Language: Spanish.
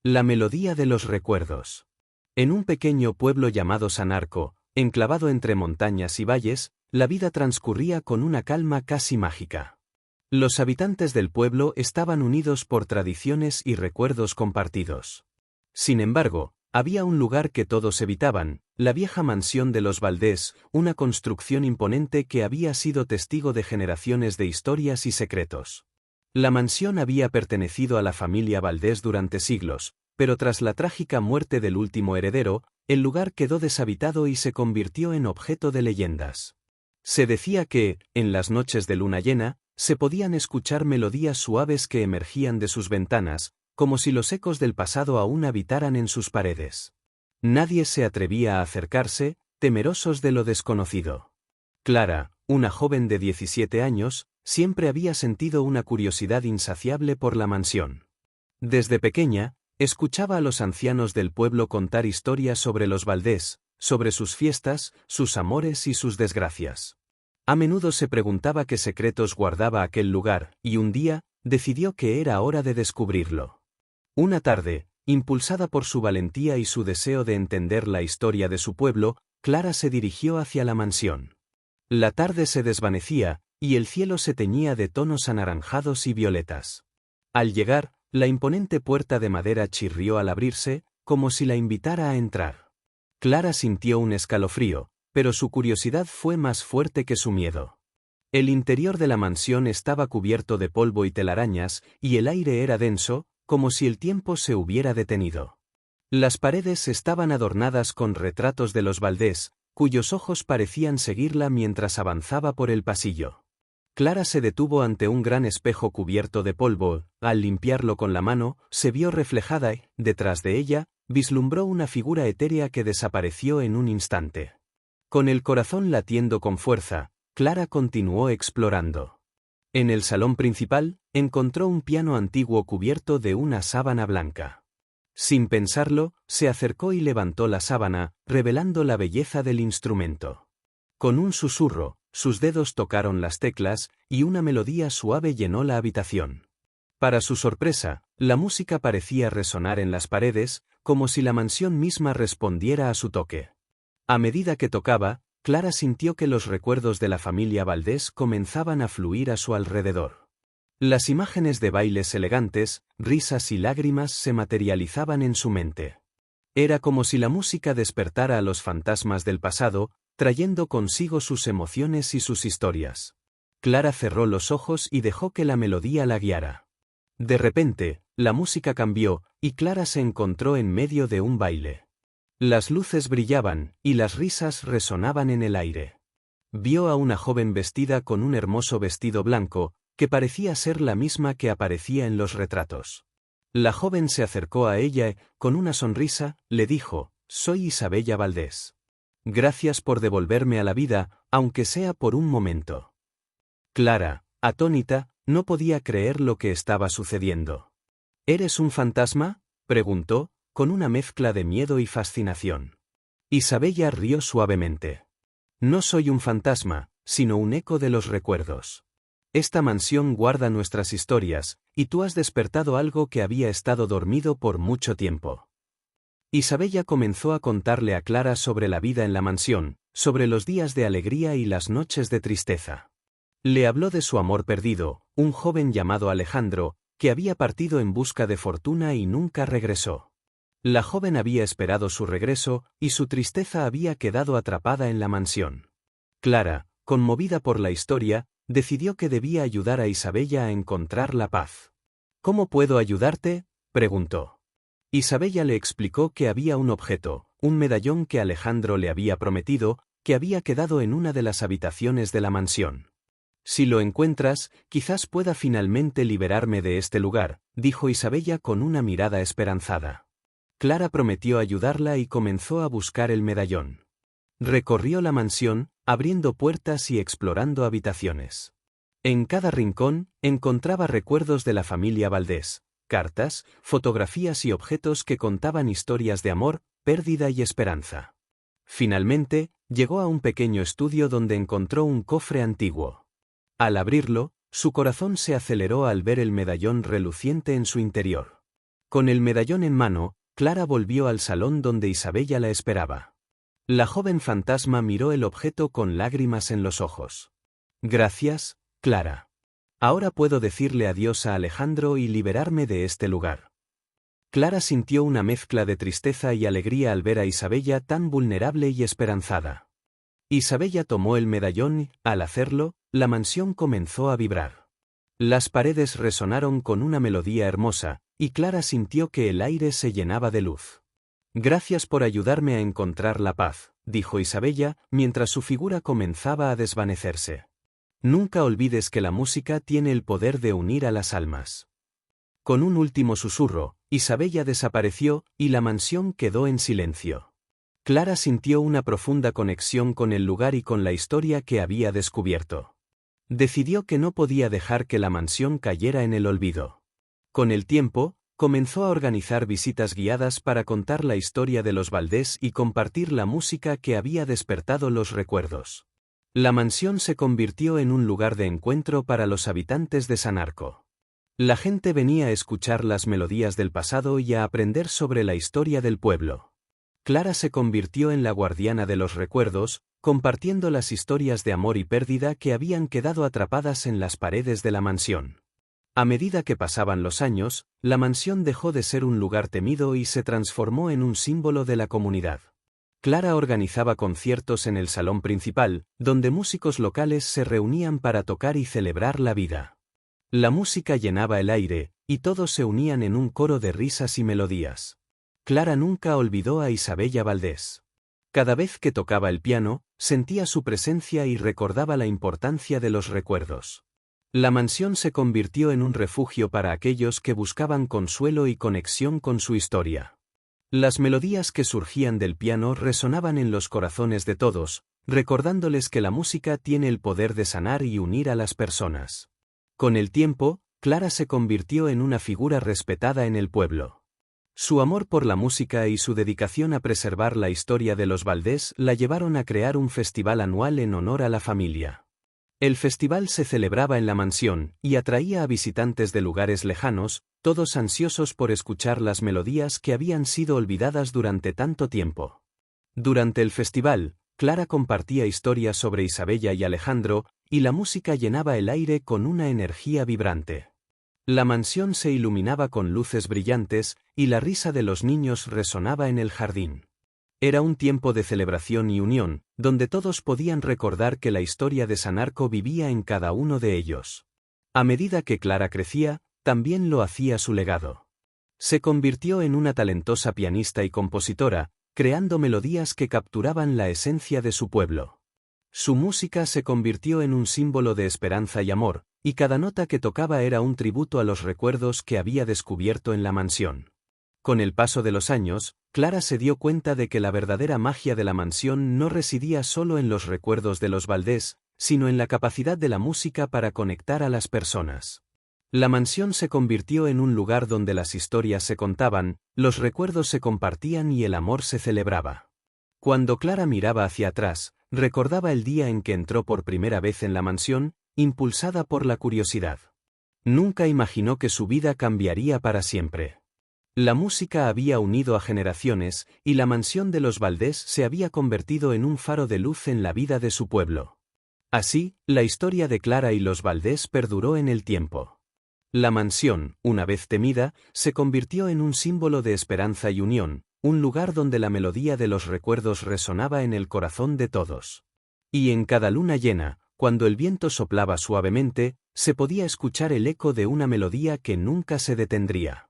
La melodía de los recuerdos. En un pequeño pueblo llamado Sanarco, enclavado entre montañas y valles, la vida transcurría con una calma casi mágica. Los habitantes del pueblo estaban unidos por tradiciones y recuerdos compartidos. Sin embargo, había un lugar que todos evitaban, la vieja mansión de los Valdés, una construcción imponente que había sido testigo de generaciones de historias y secretos. La mansión había pertenecido a la familia Valdés durante siglos, pero tras la trágica muerte del último heredero, el lugar quedó deshabitado y se convirtió en objeto de leyendas. Se decía que, en las noches de luna llena, se podían escuchar melodías suaves que emergían de sus ventanas, como si los ecos del pasado aún habitaran en sus paredes. Nadie se atrevía a acercarse, temerosos de lo desconocido. Clara, una joven de 17 años, siempre había sentido una curiosidad insaciable por la mansión. Desde pequeña, escuchaba a los ancianos del pueblo contar historias sobre los Valdés, sobre sus fiestas, sus amores y sus desgracias. A menudo se preguntaba qué secretos guardaba aquel lugar, y un día, decidió que era hora de descubrirlo. Una tarde, impulsada por su valentía y su deseo de entender la historia de su pueblo, Clara se dirigió hacia la mansión. La tarde se desvanecía, y el cielo se teñía de tonos anaranjados y violetas. Al llegar, la imponente puerta de madera chirrió al abrirse, como si la invitara a entrar. Clara sintió un escalofrío, pero su curiosidad fue más fuerte que su miedo. El interior de la mansión estaba cubierto de polvo y telarañas, y el aire era denso, como si el tiempo se hubiera detenido. Las paredes estaban adornadas con retratos de los Valdés, cuyos ojos parecían seguirla mientras avanzaba por el pasillo. Clara se detuvo ante un gran espejo cubierto de polvo, al limpiarlo con la mano, se vio reflejada y, detrás de ella, vislumbró una figura etérea que desapareció en un instante. Con el corazón latiendo con fuerza, Clara continuó explorando. En el salón principal, encontró un piano antiguo cubierto de una sábana blanca. Sin pensarlo, se acercó y levantó la sábana, revelando la belleza del instrumento. Con un susurro, sus dedos tocaron las teclas, y una melodía suave llenó la habitación. Para su sorpresa, la música parecía resonar en las paredes, como si la mansión misma respondiera a su toque. A medida que tocaba, Clara sintió que los recuerdos de la familia Valdés comenzaban a fluir a su alrededor. Las imágenes de bailes elegantes, risas y lágrimas se materializaban en su mente. Era como si la música despertara a los fantasmas del pasado, trayendo consigo sus emociones y sus historias. Clara cerró los ojos y dejó que la melodía la guiara. De repente, la música cambió, y Clara se encontró en medio de un baile. Las luces brillaban, y las risas resonaban en el aire. Vio a una joven vestida con un hermoso vestido blanco, que parecía ser la misma que aparecía en los retratos. La joven se acercó a ella y, con una sonrisa, le dijo: «Soy Isabella Valdés. Gracias por devolverme a la vida, aunque sea por un momento». Clara, atónita, no podía creer lo que estaba sucediendo. «¿Eres un fantasma?», preguntó, con una mezcla de miedo y fascinación. Isabella rió suavemente. «No soy un fantasma, sino un eco de los recuerdos. Esta mansión guarda nuestras historias, y tú has despertado algo que había estado dormido por mucho tiempo». Isabella comenzó a contarle a Clara sobre la vida en la mansión, sobre los días de alegría y las noches de tristeza. Le habló de su amor perdido, un joven llamado Alejandro, que había partido en busca de fortuna y nunca regresó. La joven había esperado su regreso, y su tristeza había quedado atrapada en la mansión. Clara, conmovida por la historia, decidió que debía ayudar a Isabella a encontrar la paz. «¿Cómo puedo ayudarte?», preguntó. Isabella le explicó que había un objeto, un medallón que Alejandro le había prometido, que había quedado en una de las habitaciones de la mansión. «Si lo encuentras, quizás pueda finalmente liberarme de este lugar», dijo Isabella con una mirada esperanzada. Clara prometió ayudarla y comenzó a buscar el medallón. Recorrió la mansión, abriendo puertas y explorando habitaciones. En cada rincón, encontraba recuerdos de la familia Valdés, cartas, fotografías y objetos que contaban historias de amor, pérdida y esperanza. Finalmente, llegó a un pequeño estudio donde encontró un cofre antiguo. Al abrirlo, su corazón se aceleró al ver el medallón reluciente en su interior. Con el medallón en mano, Clara volvió al salón donde Isabella la esperaba. La joven fantasma miró el objeto con lágrimas en los ojos. Gracias, Clara. Ahora puedo decirle adiós a Alejandro y liberarme de este lugar. Clara sintió una mezcla de tristeza y alegría al ver a Isabella tan vulnerable y esperanzada. Isabella tomó el medallón y, al hacerlo, la mansión comenzó a vibrar. Las paredes resonaron con una melodía hermosa, y Clara sintió que el aire se llenaba de luz. Gracias por ayudarme a encontrar la paz, dijo Isabella, mientras su figura comenzaba a desvanecerse. Nunca olvides que la música tiene el poder de unir a las almas. Con un último susurro, Isabella desapareció, y la mansión quedó en silencio. Clara sintió una profunda conexión con el lugar y con la historia que había descubierto. Decidió que no podía dejar que la mansión cayera en el olvido. Con el tiempo, comenzó a organizar visitas guiadas para contar la historia de los Valdés y compartir la música que había despertado los recuerdos. La mansión se convirtió en un lugar de encuentro para los habitantes de Sanarco. La gente venía a escuchar las melodías del pasado y a aprender sobre la historia del pueblo. Clara se convirtió en la guardiana de los recuerdos, compartiendo las historias de amor y pérdida que habían quedado atrapadas en las paredes de la mansión. A medida que pasaban los años, la mansión dejó de ser un lugar temido y se transformó en un símbolo de la comunidad. Clara organizaba conciertos en el salón principal, donde músicos locales se reunían para tocar y celebrar la vida. La música llenaba el aire, y todos se unían en un coro de risas y melodías. Clara nunca olvidó a Isabella Valdés. Cada vez que tocaba el piano, sentía su presencia y recordaba la importancia de los recuerdos. La mansión se convirtió en un refugio para aquellos que buscaban consuelo y conexión con su historia. Las melodías que surgían del piano resonaban en los corazones de todos, recordándoles que la música tiene el poder de sanar y unir a las personas. Con el tiempo, Clara se convirtió en una figura respetada en el pueblo. Su amor por la música y su dedicación a preservar la historia de los Valdés la llevaron a crear un festival anual en honor a la familia. El festival se celebraba en la mansión y atraía a visitantes de lugares lejanos, todos ansiosos por escuchar las melodías que habían sido olvidadas durante tanto tiempo. Durante el festival, Clara compartía historias sobre Isabella y Alejandro, y la música llenaba el aire con una energía vibrante. La mansión se iluminaba con luces brillantes, y la risa de los niños resonaba en el jardín. Era un tiempo de celebración y unión, donde todos podían recordar que la historia de Sanarco vivía en cada uno de ellos. A medida que Clara crecía, también lo hacía su legado. Se convirtió en una talentosa pianista y compositora, creando melodías que capturaban la esencia de su pueblo. Su música se convirtió en un símbolo de esperanza y amor, y cada nota que tocaba era un tributo a los recuerdos que había descubierto en la mansión. Con el paso de los años, Clara se dio cuenta de que la verdadera magia de la mansión no residía solo en los recuerdos de los Valdés, sino en la capacidad de la música para conectar a las personas. La mansión se convirtió en un lugar donde las historias se contaban, los recuerdos se compartían y el amor se celebraba. Cuando Clara miraba hacia atrás, recordaba el día en que entró por primera vez en la mansión, impulsada por la curiosidad. Nunca imaginó que su vida cambiaría para siempre. La música había unido a generaciones, y la mansión de los Valdés se había convertido en un faro de luz en la vida de su pueblo. Así, la historia de Clara y los Valdés perduró en el tiempo. La mansión, una vez temida, se convirtió en un símbolo de esperanza y unión, un lugar donde la melodía de los recuerdos resonaba en el corazón de todos. Y en cada luna llena, cuando el viento soplaba suavemente, se podía escuchar el eco de una melodía que nunca se detendría.